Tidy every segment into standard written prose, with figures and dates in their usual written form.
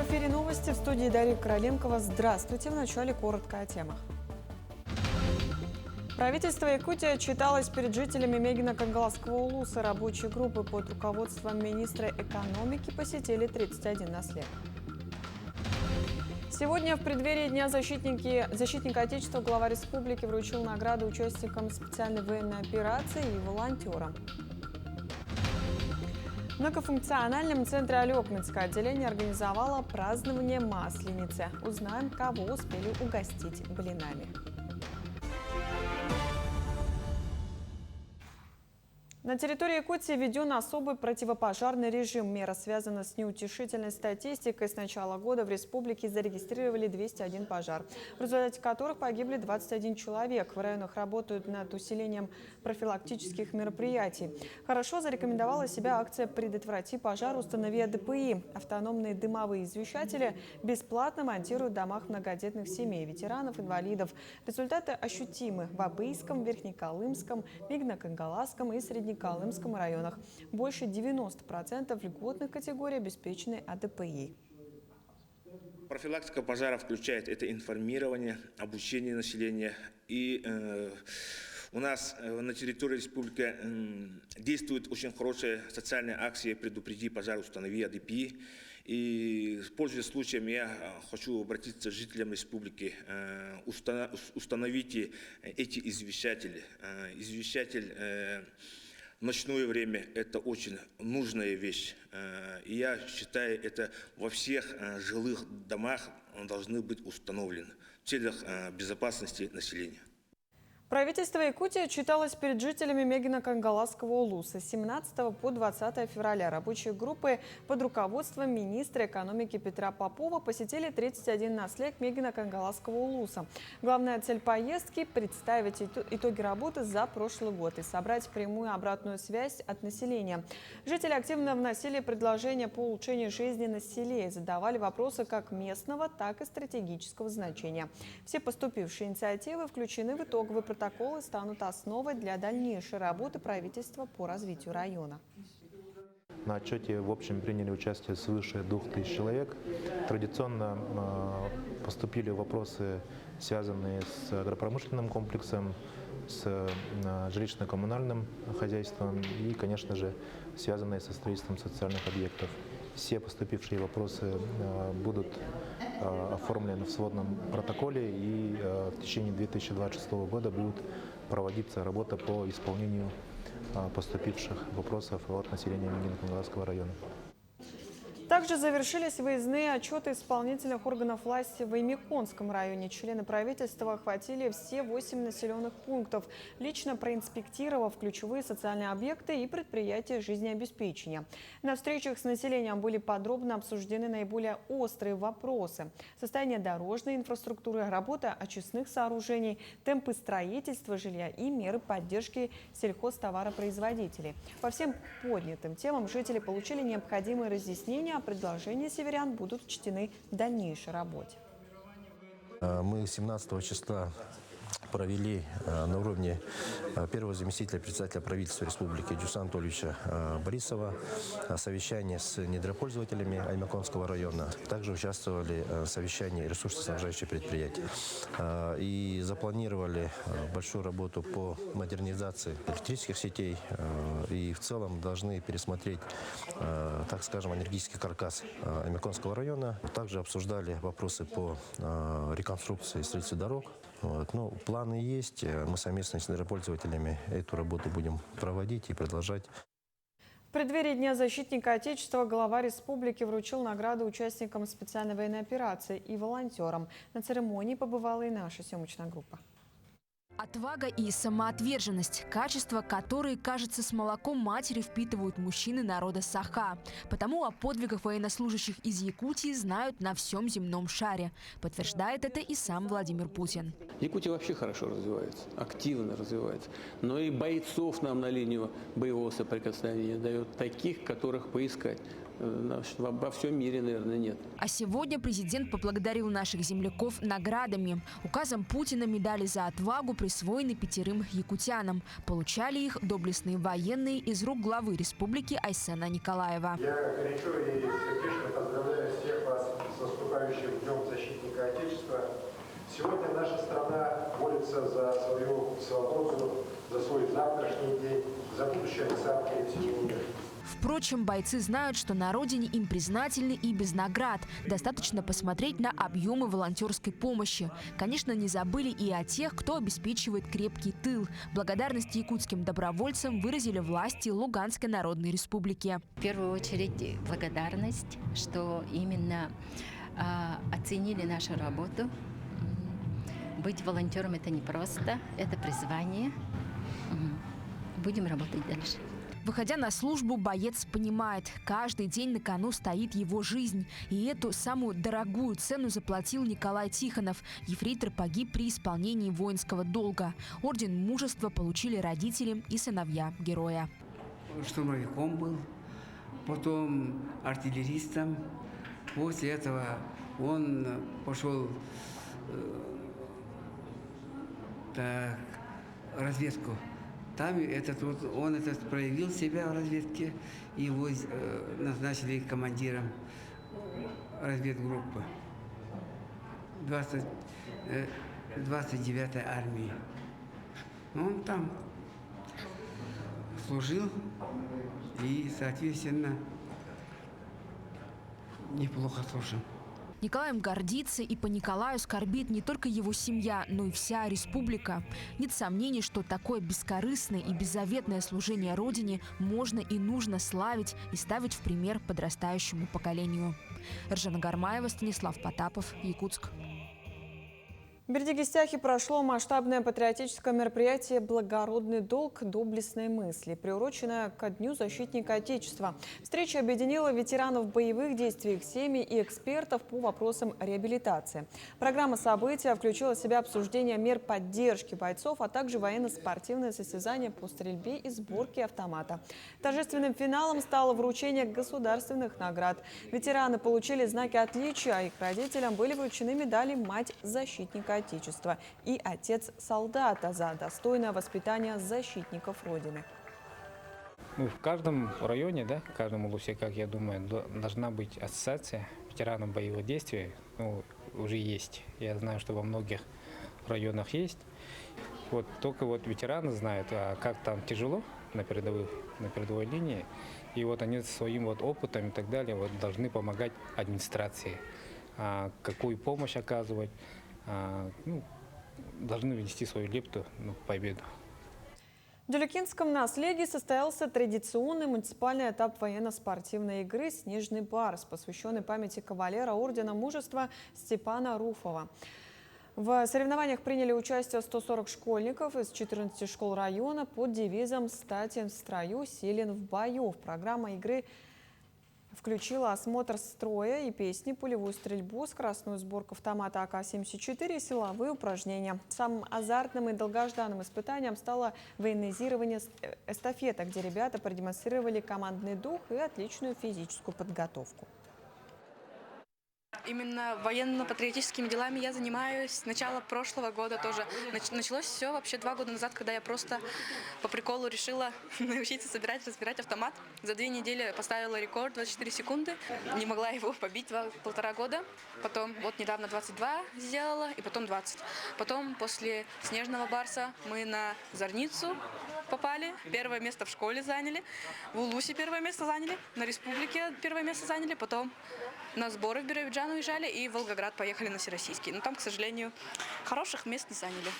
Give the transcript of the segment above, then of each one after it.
В эфире новости, в студии Дарья Короленкова. Здравствуйте. В начале коротко о темах. Правительство Якутии отчиталось перед жителями Мегино-Кангаласского улуса. Рабочие группы под руководством министра экономики посетили 31 наследие. Сегодня в преддверии Дня защитника Отечества глава республики вручил награду участникам специальной военной операции и волонтерам. В многофункциональном центре Алекминское отделение организовало празднование Масленицы. Узнаем, кого успели угостить блинами. На территории Якутии введен особый противопожарный режим. Мера связана с неутешительной статистикой. С начала года в республике зарегистрировали 201 пожар, в результате которых погибли 21 человек. В районах работают над усилением профилактических мероприятий. Хорошо зарекомендовала себя акция «Предотврати пожар, установи АДПИ». Автономные дымовые извещатели бесплатно монтируют в домах многодетных семей, ветеранов, инвалидов. Результаты ощутимы в Абыйском, Верхнеколымском, Мегино-Кангаласском и Среднеколымском районах. Больше 90% льготных категорий обеспечены АДПИ. Профилактика пожара включает это информирование, обучение населения. И у нас на территории республики действует очень хорошая социальная акция «Предупреди пожар, установи АДПИ». И, пользуясь случаем, я хочу обратиться к жителям республики. Установите эти извещатели. Извещатель в ночное время – это очень нужная вещь. И я считаю, это во всех жилых домах должны быть установлены в целях безопасности населения. Правительство Якутии отчиталось перед жителями Мегино-Кангаласского улуса. С 17 по 20 февраля рабочие группы под руководством министра экономики Петра Попова посетили 31 наследие Мегино-Кангаласского улуса. Главная цель поездки – представить итоги работы за прошлый год и собрать прямую обратную связь от населения. Жители активно вносили предложения по улучшению жизни на селе и задавали вопросы как местного, так и стратегического значения. Все поступившие инициативы включены в итоговый протоколы станут основой для дальнейшей работы правительства по развитию района. На отчете в общем приняли участие свыше 2000 человек. Традиционно поступили вопросы, связанные с агропромышленным комплексом, с жилищно-коммунальным хозяйством и, конечно же, связанные со строительством социальных объектов. Все поступившие вопросы будут оформлены в сводном протоколе, и в течение 2026 года будет проводиться работа по исполнению поступивших вопросов от населения Мегино-Кангаласского района. Также завершились выездные отчеты исполнительных органов власти в Оймяконском районе. Члены правительства охватили все 8 населенных пунктов, лично проинспектировав ключевые социальные объекты и предприятия жизнеобеспечения. На встречах с населением были подробно обсуждены наиболее острые вопросы: состояние дорожной инфраструктуры, работа очистных сооружений, темпы строительства жилья и меры поддержки сельхозтоваропроизводителей. По всем поднятым темам жители получили необходимые разъяснения, а предложения северян будут учтены в дальнейшей работе. Мы 17 числа провели на уровне первого заместителя председателя правительства Республики Дюса Анатольевича Борисова совещание с недропользователями Оймяконского района. Также участвовали в совещании ресурсоснабжающих предприятий. И запланировали большую работу по модернизации электрических сетей. И в целом должны пересмотреть, так скажем, энергетический каркас Оймяконского района. Также обсуждали вопросы по реконструкции и строительству дорог. Ну, планы есть. Мы совместно с недропользователями эту работу будем проводить и продолжать. В преддверии Дня защитника Отечества глава республики вручил награду участникам специальной военной операции и волонтерам. На церемонии побывала и наша съемочная группа. Отвага и самоотверженность – качества, которые, кажется, с молоком матери впитывают мужчины народа Саха. Потому о подвигах военнослужащих из Якутии знают на всем земном шаре. Подтверждает это и сам Владимир Путин. Якутия вообще хорошо развивается, активно развивается. Но и бойцов нам на линию боевого соприкосновения дает таких, которых поискать во всем мире, наверное, нет. А сегодня президент поблагодарил наших земляков наградами. Указом Путина медали за отвагу присвоены 5 якутянам. Получали их доблестные военные из рук главы республики Айсена Николаева. Я горячо и сердечно поздравляю всех вас отмечающим Днем защитника Отечества, сегодня наша страна борется за свою свободу, за свой завтрашний день, за будущее Александра Семенина. Впрочем, бойцы знают, что на родине им признательны и без наград. Достаточно посмотреть на объемы волонтерской помощи. Конечно, не забыли и о тех, кто обеспечивает крепкий тыл. Благодарность якутским добровольцам выразили власти Луганской Народной Республики. В первую очередь благодарность, что именно оценили нашу работу. Быть волонтером – это непросто, это призвание. Будем работать дальше. Выходя на службу, боец понимает, каждый день на кону стоит его жизнь. И эту самую дорогую цену заплатил Николай Тихонов. Ефрейтор погиб при исполнении воинского долга. Орден мужества получили родители и сыновья героя. Штурмовиком был, потом артиллеристом. После этого он пошел в разведку. Там он проявил себя в разведке, и его назначили командиром разведгруппы 29-й армии. Он там служил и, соответственно, неплохо служил. Николаем гордится и по Николаю скорбит не только его семья, но и вся республика. Нет сомнений, что такое бескорыстное и беззаветное служение Родине можно и нужно славить и ставить в пример подрастающему поколению. Ржана Гармаева, Станислав Потапов, Якутск. В Бердигистяхе прошло масштабное патриотическое мероприятие «Благородный долг. Доблестные мысли», приуроченное ко Дню защитника Отечества. Встреча объединила ветеранов боевых действий, их семьи и экспертов по вопросам реабилитации. Программа события включила в себя обсуждение мер поддержки бойцов, а также военно-спортивные состязания по стрельбе и сборке автомата. Торжественным финалом стало вручение государственных наград. Ветераны получили знаки отличия, а их родителям были вручены медали «Мать защитника Отечества» и «Отец солдата» за достойное воспитание защитников Родины. В каждом районе, в каждом улусе, как я думаю, должна быть ассоциация ветеранов боевых действий. Уже есть. Я знаю, что во многих районах есть. Только ветераны знают, как там тяжело на передовой линии. И они своим опытом и так далее должны помогать администрации. Какую помощь оказывать. Должны внести свою лепту в победу. В Дюлюкинском наследии состоялся традиционный муниципальный этап военно-спортивной игры «Снежный барс», посвященный памяти кавалера Ордена Мужества Степана Руфова. В соревнованиях приняли участие 140 школьников из 14 школ района под девизом «Стати в строю, силен в бою». Программа игры включила осмотр строя и песни, пулевую стрельбу, скоростную сборку автомата АК-74 и силовые упражнения. Самым азартным и долгожданным испытанием стало военизирование эстафеты, где ребята продемонстрировали командный дух и отличную физическую подготовку. Именно военно-патриотическими делами я занимаюсь с начала прошлого года тоже. Началось все вообще 2 года назад, когда я просто по приколу решила научиться разбирать автомат. За 2 недели поставила рекорд 24 секунды. Не могла его побить 1,5 года. Потом недавно 22 сделала и потом 20. Потом после «Снежного барса» мы на Зорницу попали. 1-е место в школе заняли. В Улусе 1-е место заняли. На республике 1-е место заняли. Потом на сборы в Биробиджан уезжали и в Волгоград поехали на Всероссийский. Но там, к сожалению, хороших мест не заняли.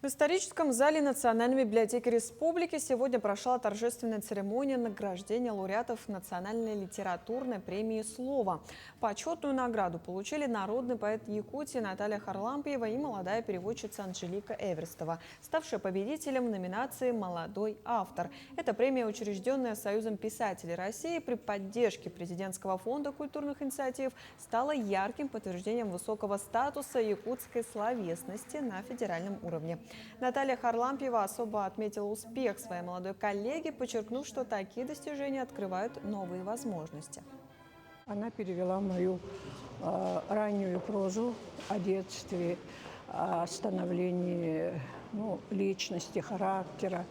В историческом зале Национальной библиотеки Республики сегодня прошла торжественная церемония награждения лауреатов Национальной литературной премии «Слово». Почетную награду получили народный поэт Якутии Наталья Харлампиева и молодая переводчица Анжелика Эверстова, ставшая победителем в номинации «Молодой автор». Эта премия, учрежденная Союзом писателей России при поддержке Президентского фонда культурных инициатив, стала ярким подтверждением высокого статуса якутской словесности на федеральном уровне. Наталья Харлампиева особо отметила успех своей молодой коллеги, подчеркнув, что такие достижения открывают новые возможности. Она перевела мою раннюю прозу о детстве, о становлении личности, характера,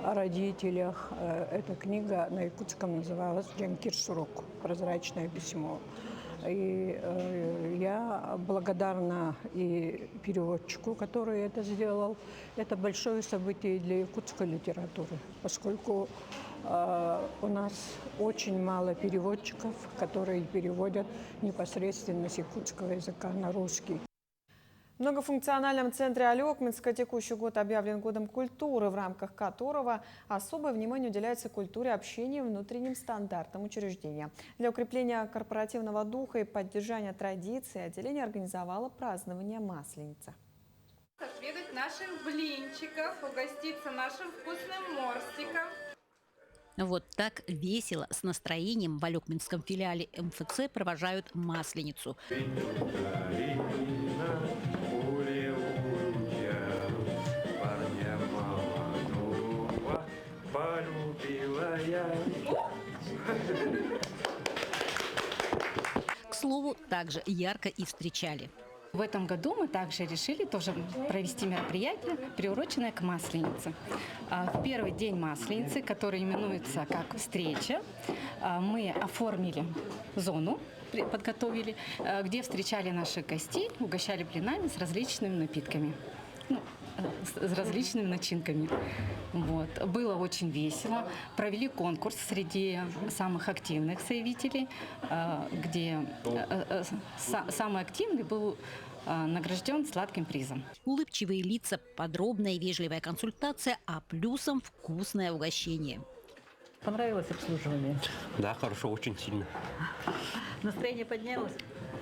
о родителях. Эта книга на якутском называлась «Джанкир Сурук. Прозрачное письмо». И я благодарна и переводчику, который это сделал. Это большое событие для якутской литературы, поскольку у нас очень мало переводчиков, которые переводят непосредственно с якутского языка на русский. В многофункциональном центре Алекминска текущий год объявлен годом культуры, в рамках которого особое внимание уделяется культуре общения и внутренним стандартам учреждения. Для укрепления корпоративного духа и поддержания традиций отделение организовало празднование Масленицы. Отведать наших блинчиков, угоститься нашим вкусным морстиком. Вот так весело, с настроением в Алекминском филиале МФЦ провожают Масленицу. К слову, также ярко и встречали. В этом году мы также решили тоже провести мероприятие, приуроченное к Масленице. В первый день Масленицы, который именуется как встреча, мы оформили зону, подготовили, где встречали наших гостей, угощали блинами с различными напитками. С различными начинками. Вот. Было очень весело. Провели конкурс среди самых активных заявителей, где самый активный был награжден сладким призом. Улыбчивые лица, подробная и вежливая консультация, а плюсом вкусное угощение. Понравилось обслуживание? Да, хорошо, очень сильно. Настроение поднялось?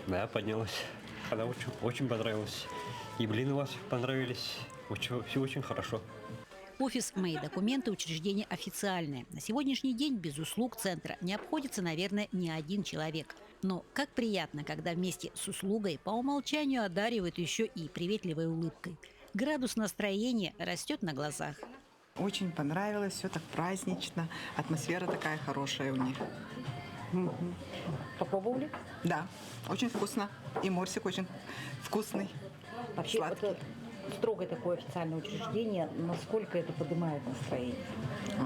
Да, поднялось. Она очень понравилась. И блины у вас понравились. Все очень хорошо. Офис «Мои документы» учреждение официальное. На сегодняшний день без услуг центра не обходится, наверное, ни один человек. Но как приятно, когда вместе с услугой по умолчанию одаривают еще и приветливой улыбкой. Градус настроения растет на глазах. Очень понравилось, все так празднично, атмосфера такая хорошая у них. Попробовали? Да, очень вкусно. И морсик очень вкусный, вообще, сладкий. Это строгое такое официальное учреждение, насколько это поднимает настроение?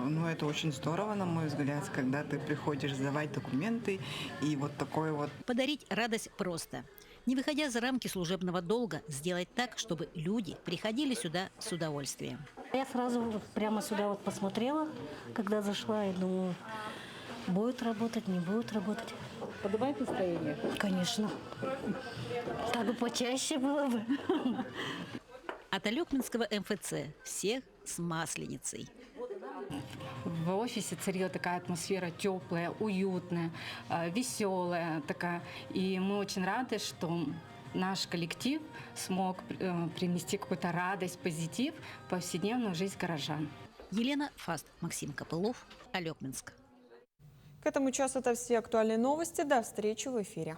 Ну, это очень здорово, на мой взгляд, когда ты приходишь сдавать документы и вот такое вот. Подарить радость просто. Не выходя за рамки служебного долга, сделать так, чтобы люди приходили сюда с удовольствием. Я сразу прямо сюда вот посмотрела, когда зашла, и думаю, будет работать, не будет работать. Поднимает настроение? Конечно. Так бы почаще было бы. От Алекминского МФЦ всех с Масленицей. В офисе царила такая атмосфера теплая, уютная, веселая такая. И мы очень рады, что наш коллектив смог принести какую-то радость, позитив в повседневную жизнь горожан. Елена Фаст, Максим Копылов, Алекминск. К этому часу это все актуальные новости. До встречи в эфире.